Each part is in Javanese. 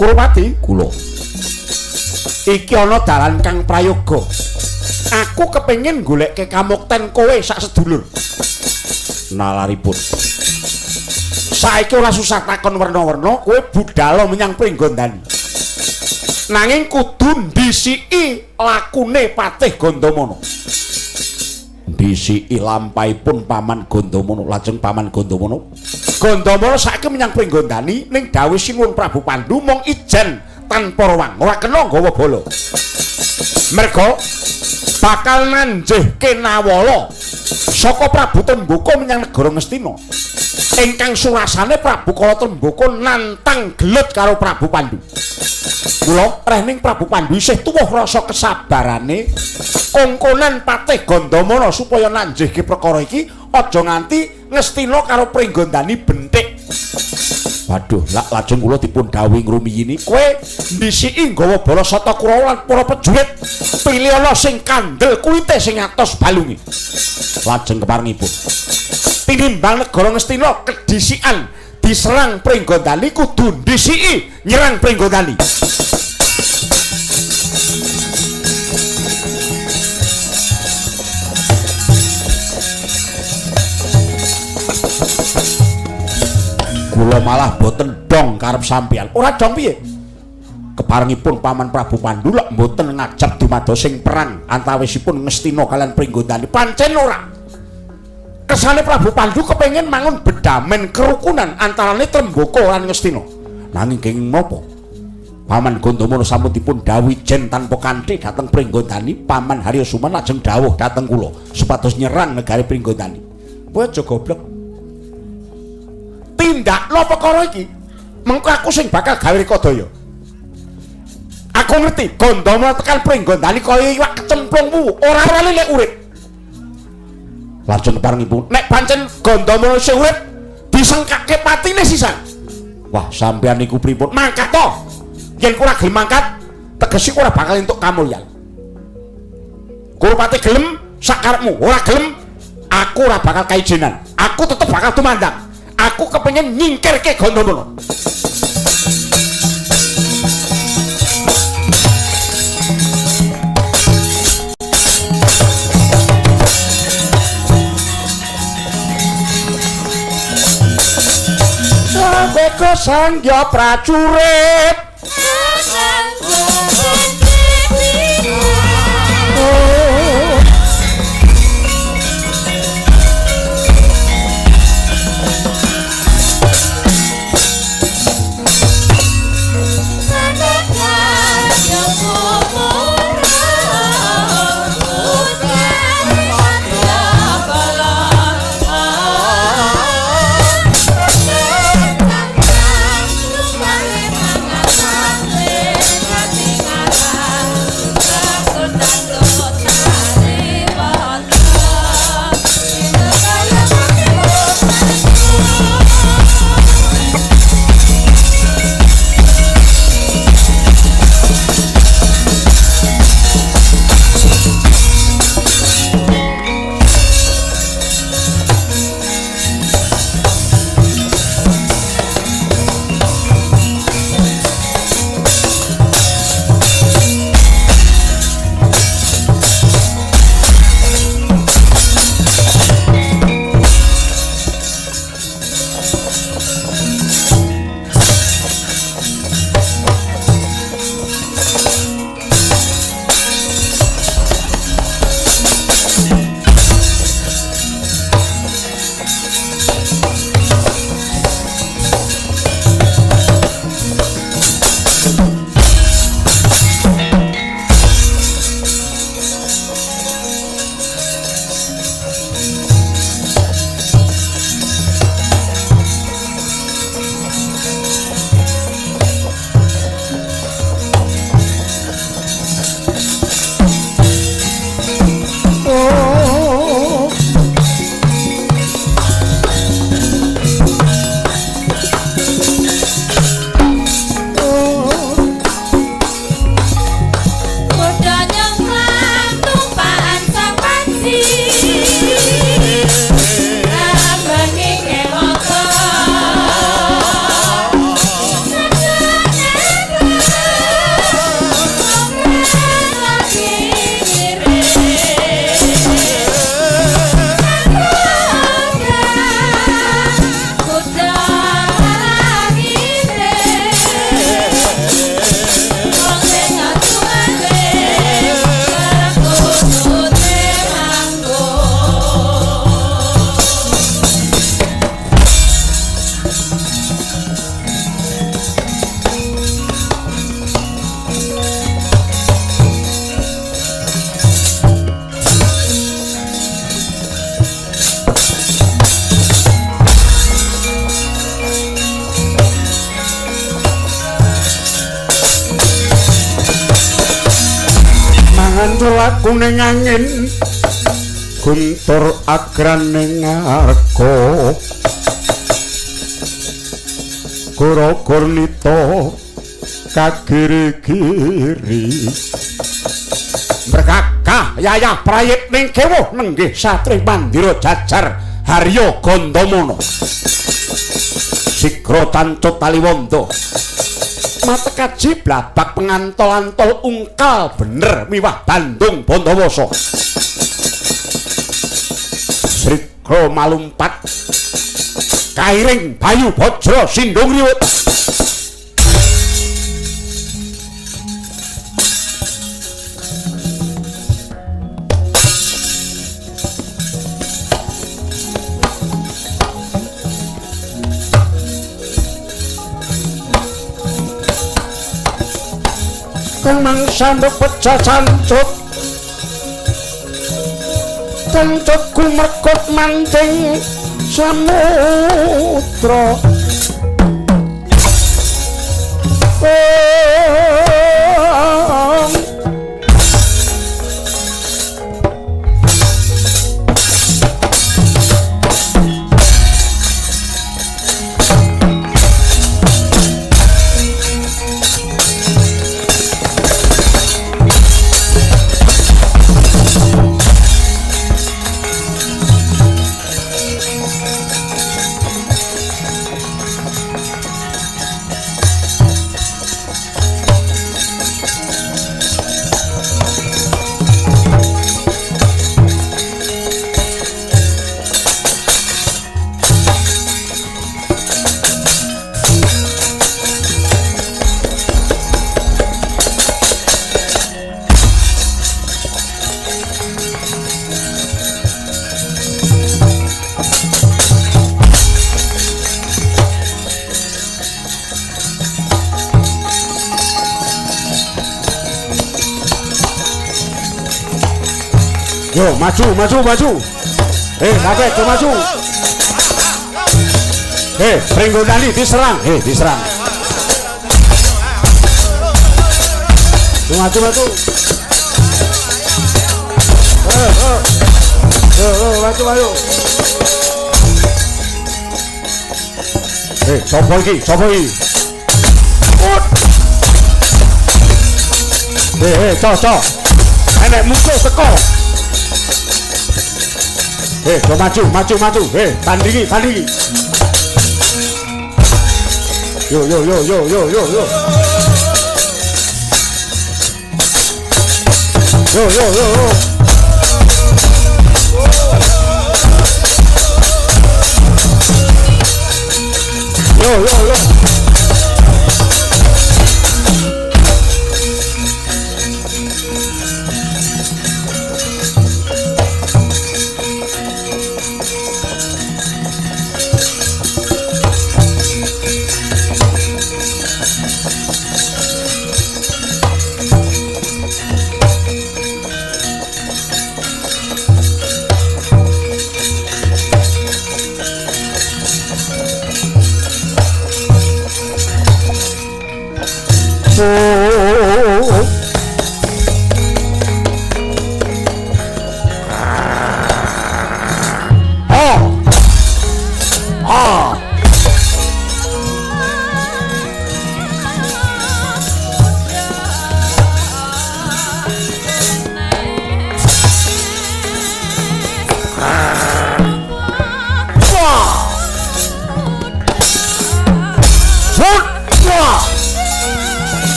Kurupati, kula. Iki ana dalan kang prayoga. Aku kepengin goleke kamukten kowe sak sedulur. Nalaripun. Saiki ora susah takon werna-werna, kowe budhal menyang Pringgondani. Nanging kudu ndisiki lakune Patih Gandamana. Ndisiki lampahipun Paman Gandamana, lajeng Paman Gandamana. Gandamana saiki menyang Pringgondani ning dawuh Sinuwun Prabu Pandhu mung ijen tanpa rewang, ora kena nggawa bala. Merga bakal nanjehke Nawala saka Prabu Trembaka menyang negara Ngastina. Ingkang surasane Prabu Kala Trembaka nantang gelut karo Prabu Pandhu. Mula rehning Prabu Pandhu isih tuwuh rasa kesabarane kongkonan Patih Gandamana supaya nanjehke perkara iki aja nganti Ngastina karo Pringgondani bentik. Waduh, lajeng kula dipun dawuhi ngrumiyini, kowe ndisiki nggawa bala Sata Kurawa lan para prajurit pilih ana sing kandel kuwite sing atos balunge. Lajeng keparengipun tinimbang negara Ngastina kedisikan diserang Pringgondani kudu ndisiki nyerang Pringgondani. Kula malah boten dong karep sampeyan. Ora dong piye? Keparengipun Paman Prabu Pandhu lek mboten ngajab dumadosing perang antawisipun Ngastina kaliyan Pringgondani. Pancen ora. Kesane Prabu Pandhu kepengin mangun bedamen kerukunan antarane Trembaka lan Ngastina. Nanging kenging napa? Paman Gandamana sampun dipun dawuhi jen tanpa kanthi dhateng Pringgondani. Paman Haryasuman lajeng dawuh dhateng kula supados nyerang negari Pringgondani. Kowe aja goblok. Tindakno perkara iki. Mengko aku sing bakal gawe rekadaya. Aku ngerti Gandamana tekan Pringgondani kaya iwak kecemplungmu, ora lek urip. Lajeng parengipun, nek pancen Gandamana sing urip disengkake patine sisan. Wah, sampeyan niku pripun? Mangkat to. Yen ora gelem mangkat, tegese ora bakal entuk kamulyan. Kurupati gelem sakarepmu, ora gelem aku ora bakal kaijenan. Aku tetep bakal tumandang. Aku kepengin nyingkirke Gandamana. Beko sangya prajurit lakune angin guntur agrane ngarga Goro-gornito kagiri-giri berkakah yayah prayit ning kewuh nenggih satri mandira jajar Harya Gandamana sigra tancut taliwondo matekaji blabak pengantol-antol ungkal bener miwah Bandung Bandawasa sigra malumpat kairing bayu bajra sindung riwut kemang sandok pecah cancut cancut kumerkut manting samudra Yo, maju. Kabeh do maju. Pringgondani diserang. Diserang. Yo, maju. Maju. Sopo iki? Cok. Enek musuh teko. Do maju. Tandingi. Yo. Yo.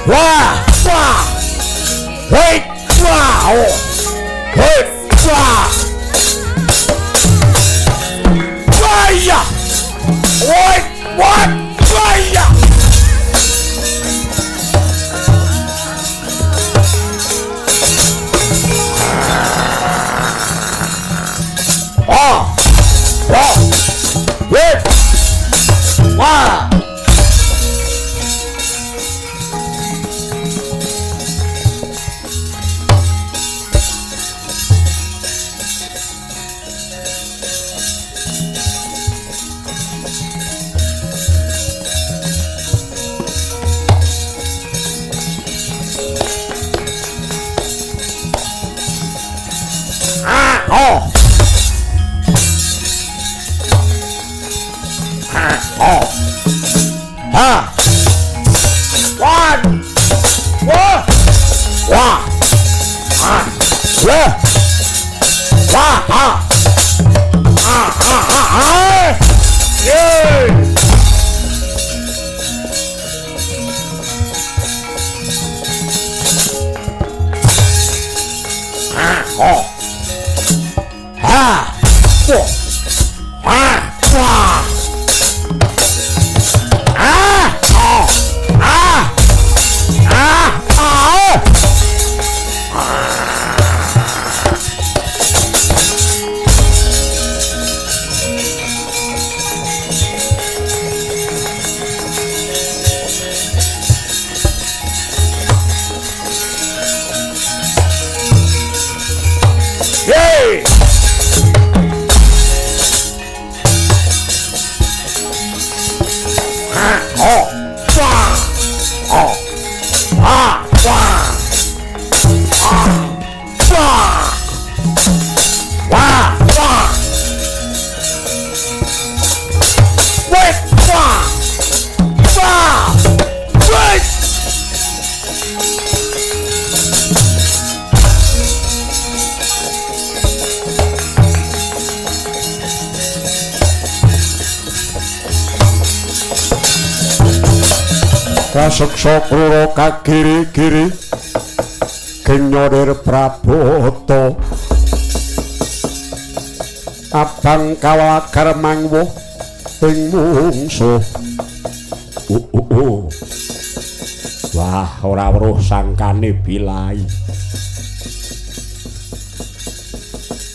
Wah, wah. Hei, wah. Oh. Hei, wah. Waya. Woi, what? Waya. Oh. Oh. Hei. Wah. Oh. Oh. Ha. One. Wah. Wah. Ah. Yeah. Wah. Ah. Ah. Ah. Ah. Ah. Yeah. Ah. Oh. Ha. Oh. Ah. Wah. Ah. Oh. Ah. Ah. Ah. Yay! Ah, oh, wah, oh, ah, wah, ah, wah, wah, wah, wait, wah, wah, wait. Kaseksa krura kagiri-giri genyorir Prabata abang kawalagar mangwuh ing mungsuh. Wah, ora weruh sangkane Bilai.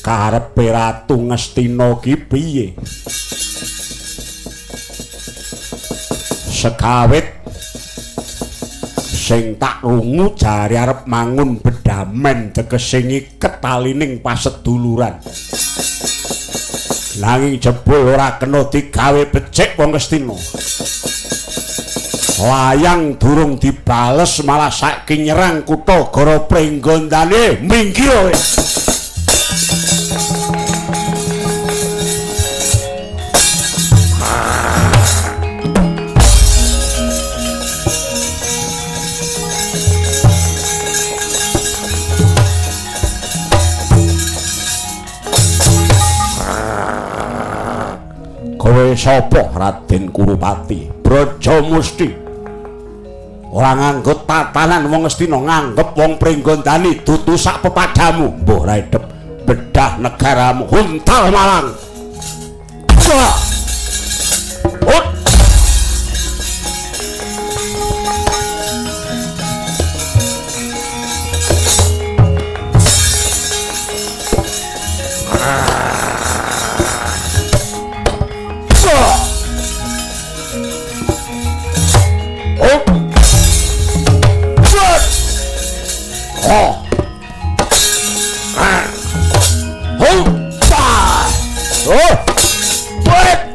Karepe Ratu Ngastina ki piye? Sekawit sing tak rungu jare arep mangun bedamen tegese ngiket talining paseduluran. Nanging jebul ora kena digawe becik wong Ngastina. Layang durung dibales malah saiki nyerang kutha Gara Pringgondane. Minggir kowe. Kowe sapa Raden Kurupati? Brajamusti. Ora nganggo tatanan wong Ngastina, nganggep wong Pringgondani dudu sak pepadamu. Mbah Raidep bedah negaramu huntal Malang. Wah. Oh. Oh. Ah. Oh. Ah. Oh. What?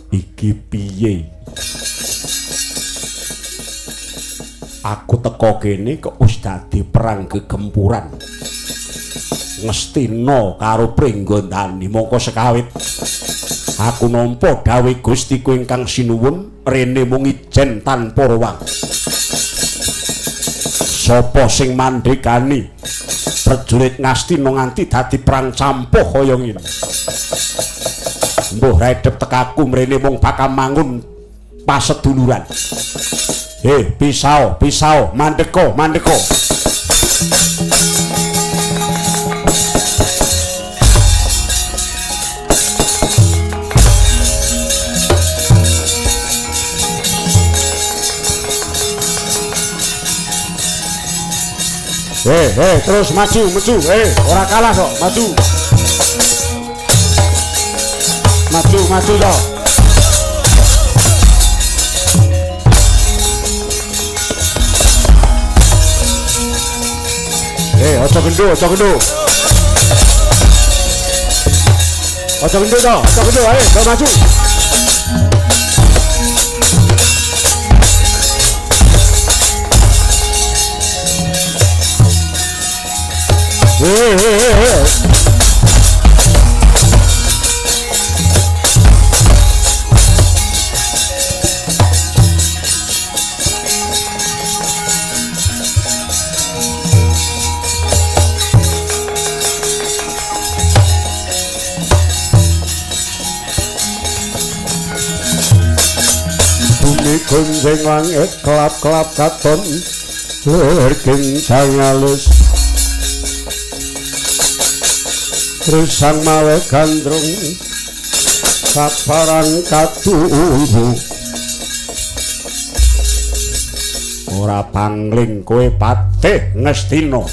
Iki piye? Aku teko kene kok wis dadi perang gegempuran. Ngestina karo Pringgondani mongko sekawit. Aku nampa dawuh Gustiku ingkang sinuwun rene mung ijen tanpa ruwang. Sapa sing mandhekani prajurit Ngastina nganti dadi perang campuh kaya ngene. Mbuh redhep tekaku mrene mung bakal mangun paseduluran. Pisau, mandeko. Terus maju, ora kalah kok, maju toh. Ojo gendo toh, ayo maju. Gunjing langit kelap-kelap katon lur kincang alus Trisang mawe gandrung sabarang katuhu ora pangling kowe patih Ngastina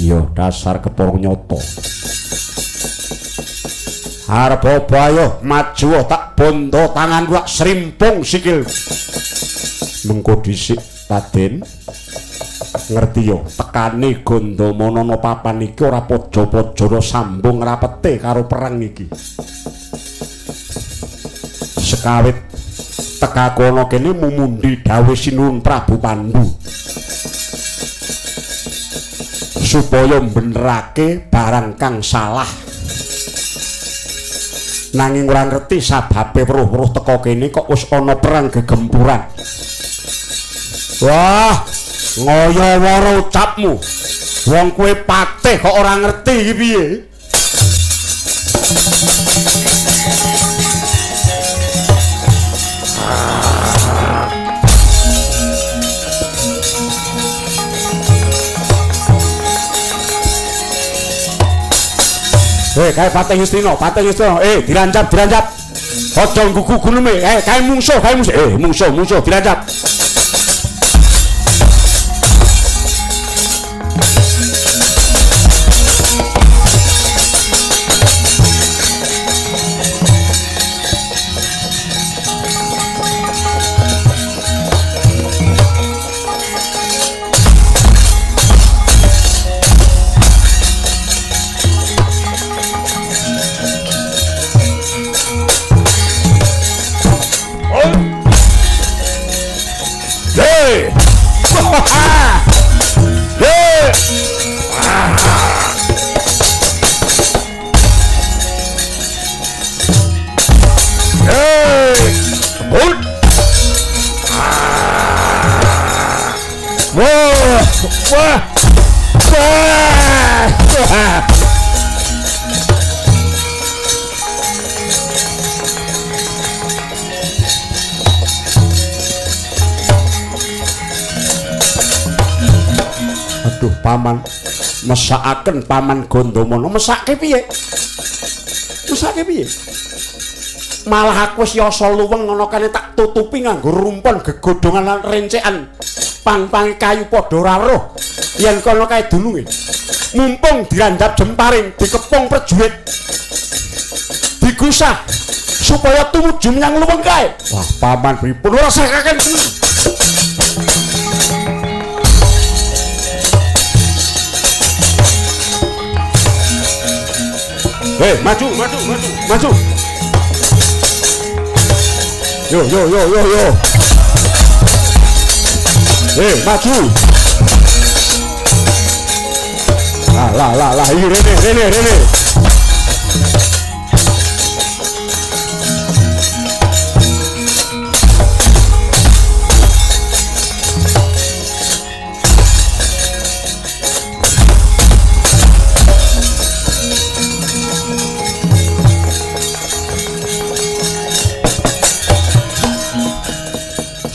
ya dasar keporo nyoto arep apa ayo maju tak bondo tangan tak srimpung sikil mengko dhisik Raden ngerti yo tekane Gandamana papan iki ora pojo-pojo sambung rapete karo perang iki sekawit tekaku ana kene mumundi dawuh Sinuwun Prabu Pandhu supaya mbenerake barang kang salah nanging ora ngerti sababe weruh-weruh teko kene kok wis ana perang gegempuran. Wah, ngoyo-woro ucapmu. Wong kowe patih kok ora ngerti iki piye? Kae patih Ngastina, dirancap. Aja nggugu gunume, kae mungsuh, mungsuh dirancap. Aduh paman mesakaken paman Gandamana mesake piye malah aku wis yasa luweng ana kene tak tutupi nganggo rumpun gegodhongan lan rencekan pang-pangi kayu padha ora roh yen kono kae dununge. Mumpung dirandhap jemparing, dikepung prajurit. Digusah supaya tumuju menyang luweng kae. Wah, paman pripun ora sakaken. Maju. Yo. Maju. Lah, rene.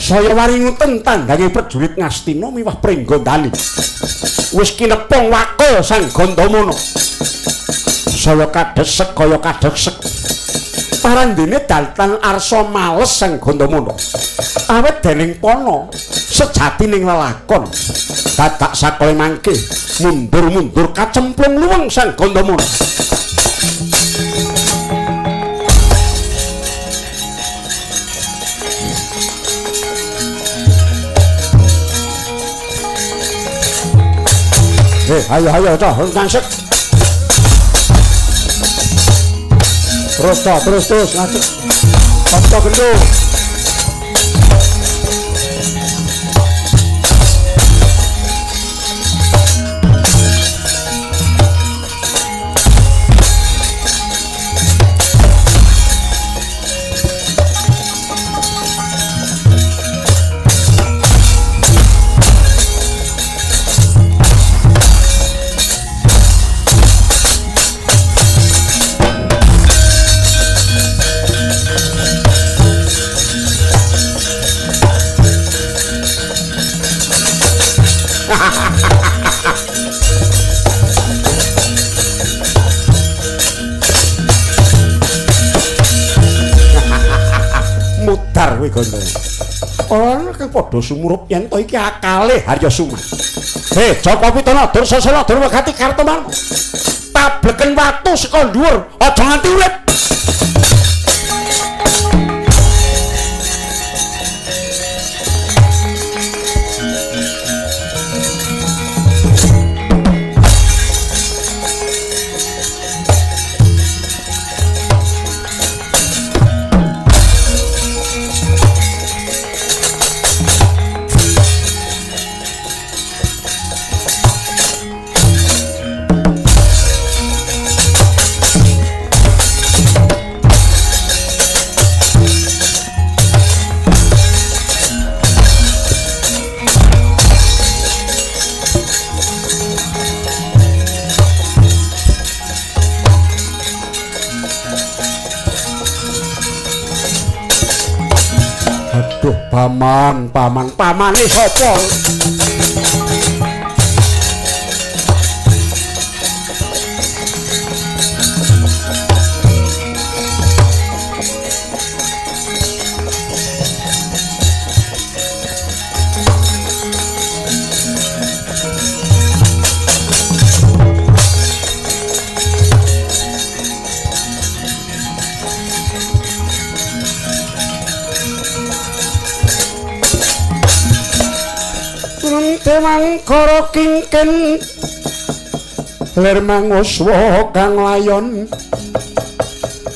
Saya waringuten tandhange prajurit Ngastina miwah Pringgondani. Wis kinepung wakul Sang Gandamana. Saya kadhesek kaya kadhesek. Parandene daltan arsa males Sang Gandamana. Awit dening pana sejatining lelakon. Dadak sakole mangke mundur kacemplung luweng Sang Gandamana. Ayo, ngansek. Terus, ngansek. Kanca gendong. Mudar kowe Gandha. Ora kang padha sumurup yen to iki akale Haryasuma. Joko Pitana dur sesela dur wegati Kartoman. Tableken watu saka dhuwur, aja nganti urip. Aduh, pamane sapa? Mangkara kingken ler manguswa kang layon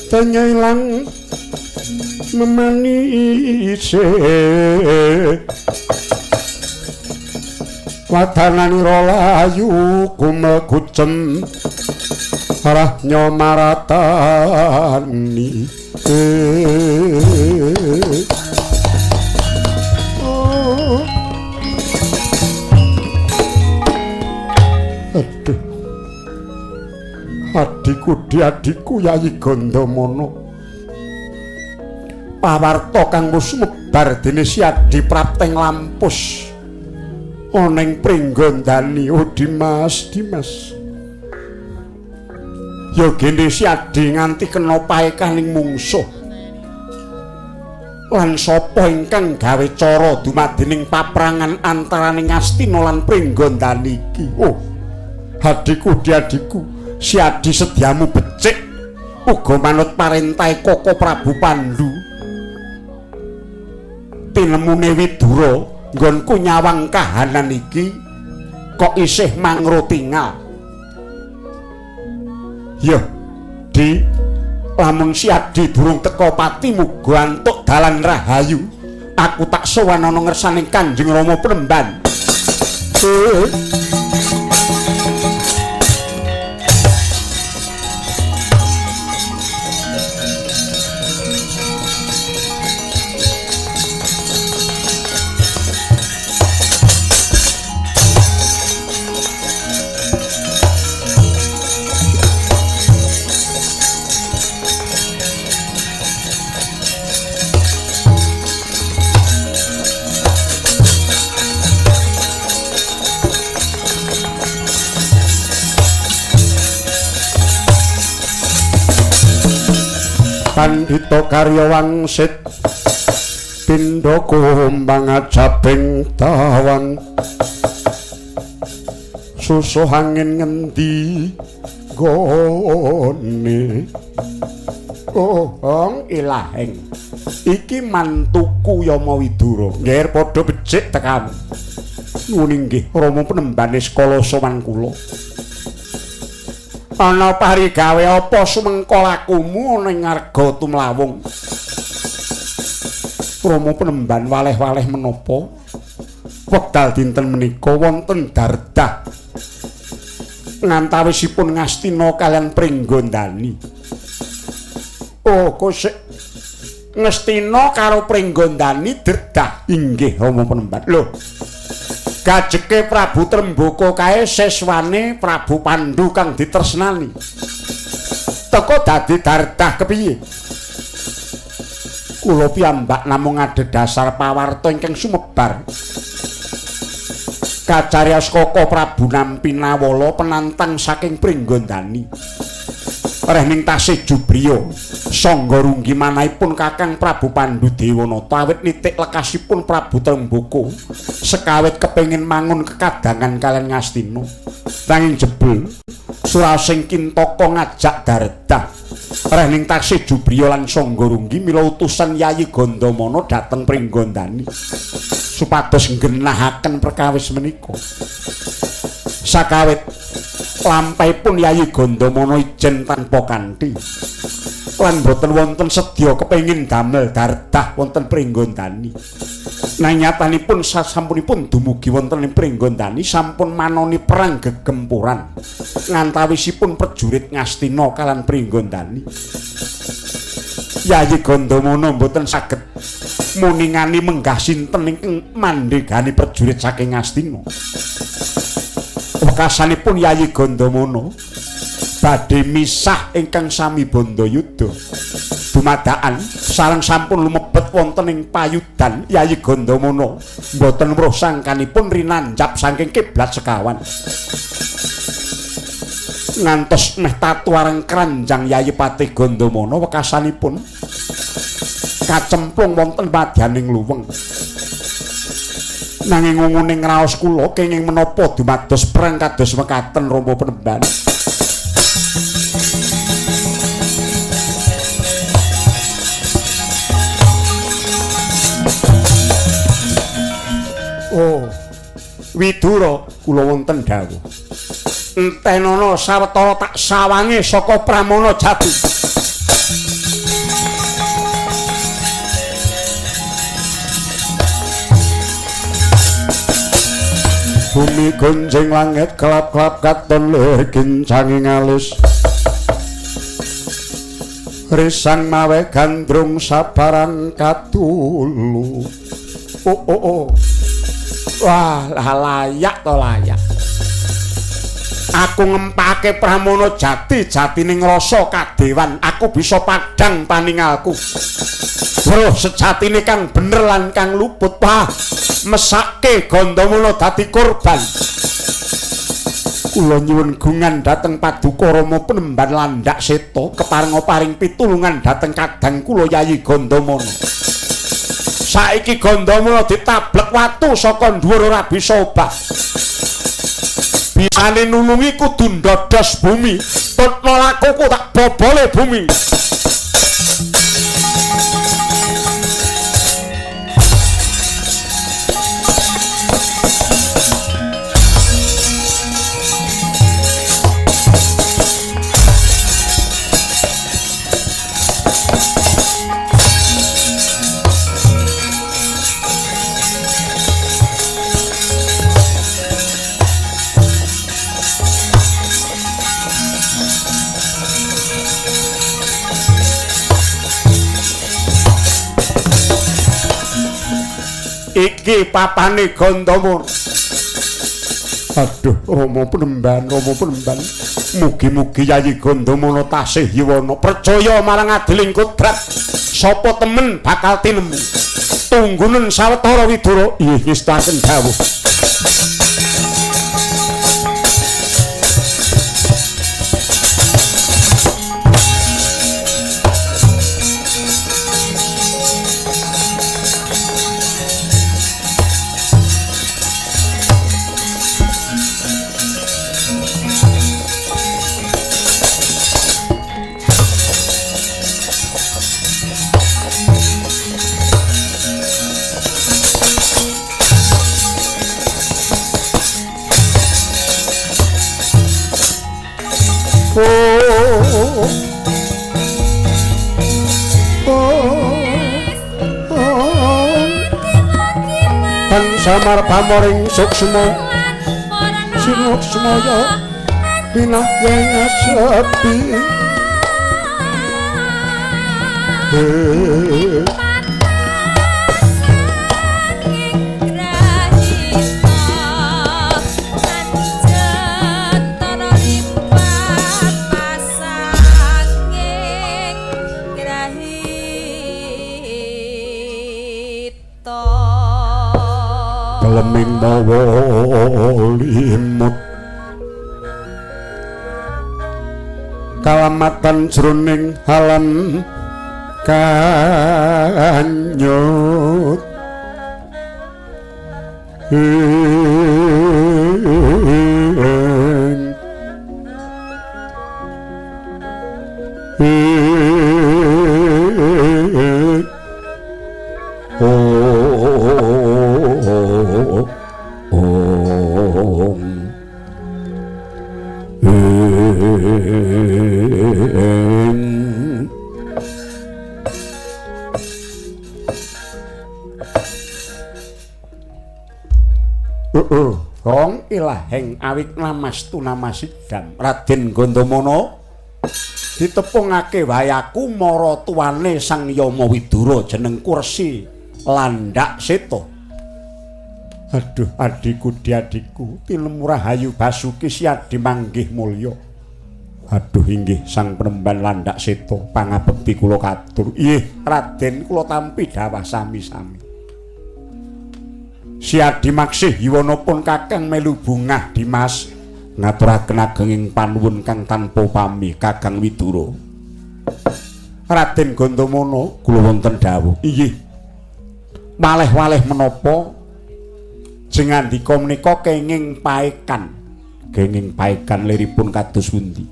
tanya ilang memanise wadananira layu kumegucem arah nyomaratani Adikku Yayi Gandamana pawarta kang wis sumebar dene Siadi Prapteng Lampus ana ing Pringgondani. Dimas ya gene Siadi nganti kena paekaning mungsuh Lan sapa ingkang gawe cara dumadining paprangan antaraning Astina lan Pringgondani iki? Oh, adiku diadiku, si adi sediamu becik, uga manut parintahe Koko Prabu Pandhu. Tinemune Widura nggonku nyawang kahanan iki kok isih mangro tinggal. Yo, Di, lamun si adi durung teka pati muga antuk dalan rahayu. Aku tak sowan ana ngersane Kanjeng Rama Penemban. Pandhita Karya Wangsit pindha kumbang ajabing tawang susuh angin ngendi gone. Oh ilahing iki mantuku Yama Widura nggih padha becik tekan nguni nggih Rama Penembane Skala sowan kula. Ana parigawe apa sumengko lakumu ning Arga Tumlawung? Rama Penemban waleh-waleh menapa? Wekdal dinten menika wonten dardah ngantawisipun Ngastina kaliyan Pringgondani. Oh, kosek Ngastina karo Pringgondani derdah inggih Rama Penemban. Lho, gajeke Prabu Trembaka kae seswane Prabu Pandhu kang ditresnani. Teka dadi dardah kepiye? Kula piyambak namung adhedhasar pawarta ingkang sumebar. Kacariyos Koko Prabu Nampinawala penantang saking Pringgondani. Rehning tasih Jubriya sangga runggi manahipun Kakang Prabu Pandhu Dewanata awit nitik lekasipun Prabu Trembaka sekawit kepengin mangun kekadangan kaliyan Ngastina. Nanging jebul Surasing Kintaka ngajak dardah rehning tasih Jubriya lan sangga runggi mila utusan Yayi Gandamana dhateng Pringgondani supados nggenahaken perkawis menika. Sakawit lampahipun Yayi Gandamana ijen tanpa kanthi lan boten wonten sedya kepengin damel dardah wonten Pringgondani. Nanging nyatanipun sasampunipun dumugi wonten ing Pringgondani sampun manoni perang gegempuran ngantawisipun prajurit Ngastina kaliyan Pringgondani. Yayi Gandamana boten saged muningani menggah sinten ingkang mandhegani prajurit saking Ngastina. Wekasanipun Yayi Gandamana badhe misah ingkang sami Bandayuda. Dumadakan sareng sampun lumebet wonten ing payudan Yayi Gandamana mboten weruh sangkanipun rinanjap saking kiblat sekawan. Ngantos meh tatuareng kranjang Yayi Patih Gandamana wekasanipun kacemplung wonten madyaning luweng. Nanging ngungune ngraos kula kenging menapa dumados perang kados mekaten Rama Penemban. Oh, Widura kula wonten dawuh. Entenana sawetara tak sawangi saka Pramana Jati. Bumi gonjing langit kelap-kelap katon lir kincanging alus. Risang mawe gandrung sabarang katulu. Oh. Wah, layak to layak. Aku ngempake Pramana Jati jatining rasa kadewan, aku bisa padhang paningalku. Bro sejatine kang bener lan kang luput, wah mesake Gandamana dadi korban. Kula nyuwun gungan dhateng Paduka Rama Penemban Landhak Seta keparenga paring pitulungan dhateng kadang kula Yayi Gandamana. saiki Gandamala ditablek watu saka dhuwur ora bisa obah. Bisane nulungi kudu ndodos bumi, tutno lakuku tak bobole bumi. Iki papane Gandamala. Aduh, Rama Penemban. Mugi-mugi Yayi Gandamala tasih yuwana percaya marang adiling kodrat. Sapa temen bakal tinemu. Tunggunen sawetara Widura. Inggih ngestaken dawuh. Samar pamoring suksma sinuk semaya pinah yang sepi leming mawa limut kalamatan jroning halan kanyut Rong ilahing awit namastu namasidam Raden Gandamala ditepungake wayaku maratuwane Sang Yama Widura jenengku Resi Landhak Seta. Aduh adikku diadikku tilemu rahayu Basuki Siadi manggih mulya. Aduh inggih Sang Penemban Landhak Seta pangabekti kula katur. Inggih Raden kula tampi dawah sami-sami. Siadi maksih yuwanapun Kakang melu bungah Dimas ngaturaken agenging panuwun kang tanpa pami Kakang Widura. Raden Gandamala kula wonten dawuh. Inggih. Malih-malih menapa jengandika menika kenging paekan. Kenging paekan liripun kados pundi?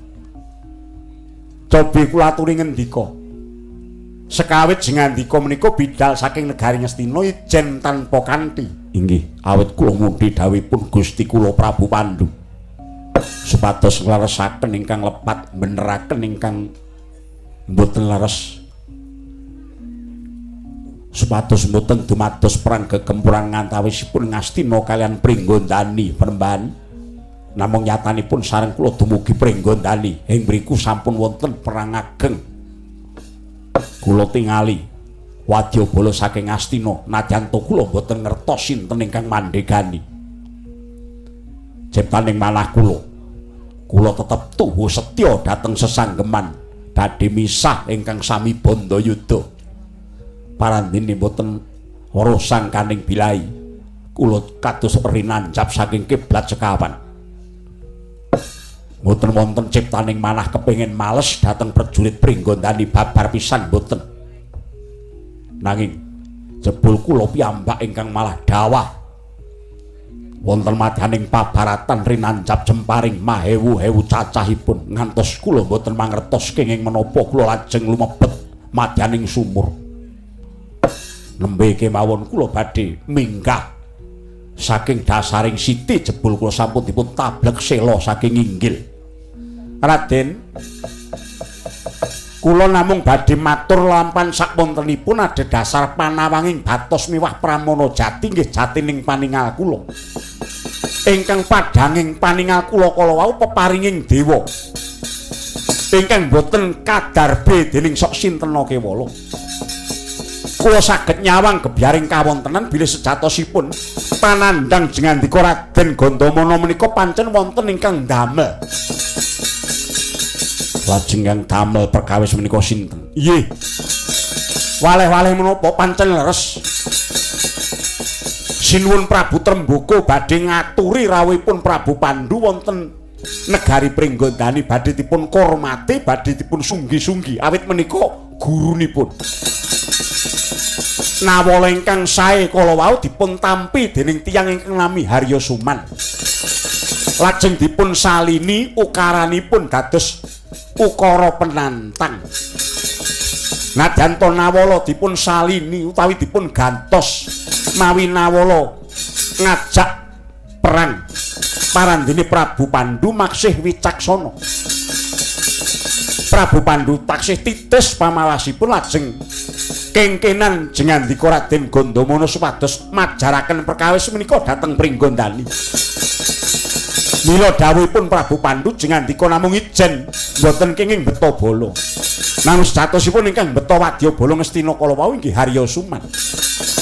Cobi kula aturi ngendika. Sekawit jengandika menika bidal saking negari Ngastina ijen tanpa kanthi. Inggih, awit kula mundhi dawuhipun Gusti kula Prabu Pandhu. Supados ngleresaken ingkang lepat beneraken ingkang mboten leres. Supados mboten dumados perang gegempuran ngantawisipun Ngastina kalian Pringgondani Penemban. Namung nyatanipun sareng kula dumugi Pringgondani. Ing mriku sampun wonten perang ageng. Kula tingali wadyabala saking Astina najan to kula boten ngertos sinten ingkang mandhegani. Ciptaning manah kula tetep tuhu setya dhateng sesanggeman badhe misah ingkang sami Bandayuda. Parandene boten warosang kaning bilai kula kados perinancap saking kiblat sekawan. Boten wonten ciptaning manah kepengin males dhateng prajurit Pringgondani babar pisan boten. Nanging Jebul kula piyambak ingkang malah dawah wonten madyaning pabaratan rinanjap jemparing mahewu-hewu cacahipun ngantos kula boten mangertos kenging menapa kula lajeng lumebet madyaning sumur. Nembe kemawon kula badhe minggah saking dasaring siti jebul kula sampun dipun tablek sela saking inggil. Raden, kula namung badhe matur lampan sakwontenipun ada dasar panawanging batos miwah pramana jati nggih jatining paningal kula. Ingkang padhanging paningal kula kala wau peparinging dewa. Ingkang boten kadarbe dening sok sintena kewala. Kula saged nyawang gebyaring kawontenan bilih sejatosipun panandhang jengandika Raden Gandamana menika pancen wonten ingkang damel. Lajeng kang damel perkawis menika sinten? Nggih. Waleh-waleh menapa pancen leres. Sinuwun Prabu Tremboko badhe ngaturi rawuhipun Prabu Pandhu wonten negari Pringgondani badhe dipun kormati, badhe dipun sunggi-sunggi awit menika gurunipun. Nawala ingkang sae kala wau dipun tampi dening tiyang ingkang nami Harya Suman. Lajeng dipun salini ukaranipun dados ukara penantang. Nadyan to nawala dipun salini utawi dipun gantos mawi nawala ngajak perang parandene Prabu Pandhu maksih wicaksana. Prabu Pandhu taksih titis pamalasipun lajeng kengkenan jengandika Raden Gandamana supados majaraken perkawis menika dhateng Pringgondani. Mila dawuhipun Prabu Pandhu jengandika namung ijen boten kenging beta bala. Nanging sejatosipun ingkang beta wadya bala Ngastina kala wau inggih Harya Suman.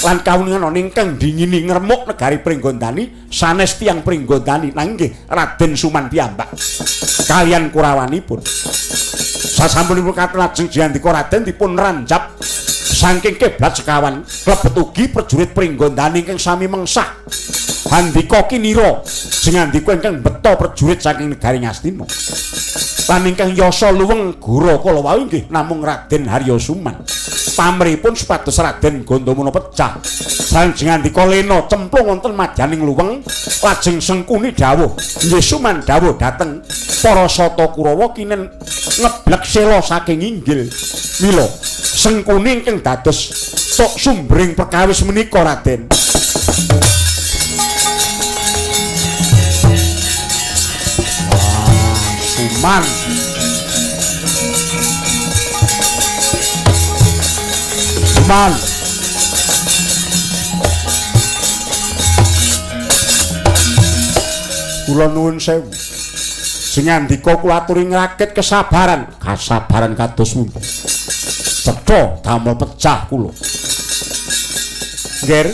Lan kawuningan ingkang dingini ngremuk negari Pringgondani sanes tiyang Pringgondani nanging nggih Raden Suman piyambak kaliyan kurawanipun. Sasampunipun katen lajeng jengandika Raden dipun ranjap saking kiblat sekawan klebet ugi prajurit Pringgondani ingkang sami mengsah. Handika kinira jengandika ingkang beta prajurit saking negari Ngastina. Lan ingkang yasa luweng gura kala wau inggih namung Raden Harya Suman. Pamripun supados Raden Gandamana pecah. Sanjengandika lena cemplung wonten madyaning luweng lajeng Sengkuni dawuh, "Nggih Suman dawuh dhateng para sata Kurawa kinen ngeblek sela saking inggil." Mila Sengkuni ingkang dados tok sumbering perkawis menika Raden. Suman Suman kula nuwun sewu jengandika kula aturi ngrakit kesabaran kados pundi cetha damel pecah kula nggih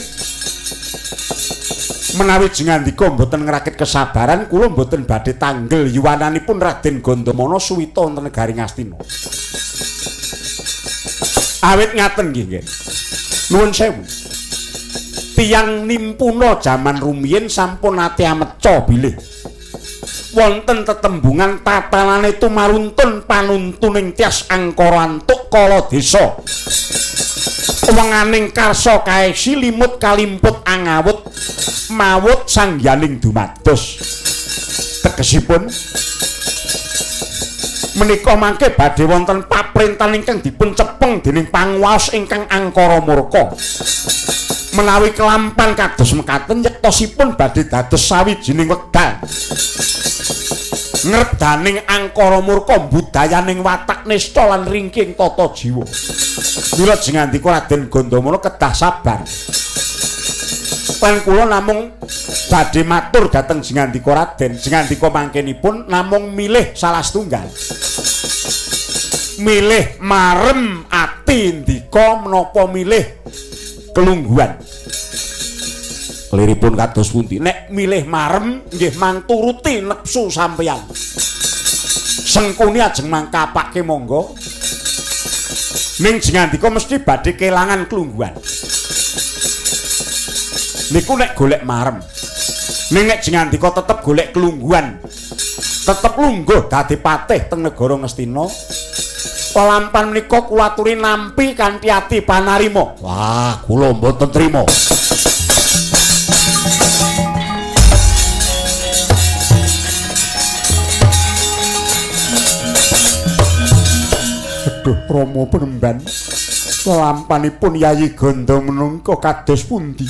menawi jengandika mboten ngrakit kesabaran kula mboten badhe tanggel yuwananipun Raden Gandamana suwita wonten negari Ngastina. Awit ngaten nggih. Nuwun sewu. Tiyang nimpuna jaman rumiyin sampun ate ameca bilih. Wonten tetembungan tatanane tumaruntun panuntuning tias angkara antuk kala desa. Wenganing karsa kaesi limut kalimput angawut mawut sangyaning dumados. Tegesipun menika mangke badhe wonten paprintan ingkang dipun cepeng dening panguwaos ingkang angkara murka. Menawi kelampan kados mekaten yektosipun badhe dados sawijining wekdal. Ngerdaning angkara murka budayaning watak nista lan ringking tata jiwa. Mila jengandika Raden Gandamana kedah sabar. Lan kula namung badhe matur dhateng jengandika Raden. Jengandika mangkenipun namung milih salah setunggal. Milih marem ati ndika menapa milih kelungguhan. Liripun kados pundi? Nek milih marem nggih manturuti nepsu sampeyan. Sengkuni ajeng mangkapake monggo. Ning jengandika mesti badhe kelangan kelungguhan. Niku nek golek marem. Ning nek jengandika tetep golek kelungguhan. Tetep lungguh dadi patih teng negara Ngastina. Pelampan menika kula aturi nampi kanthi ati panarima. Wah, kula mboten trima. Aduh, Rama Penemban. Pelampanipun Yayi Ganda menungko kados pundi?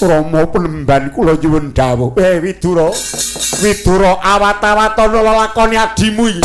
Rama Penemban kula nyuwun dawuh. Widura. Widura awat-awatana lelakoni adimu iki.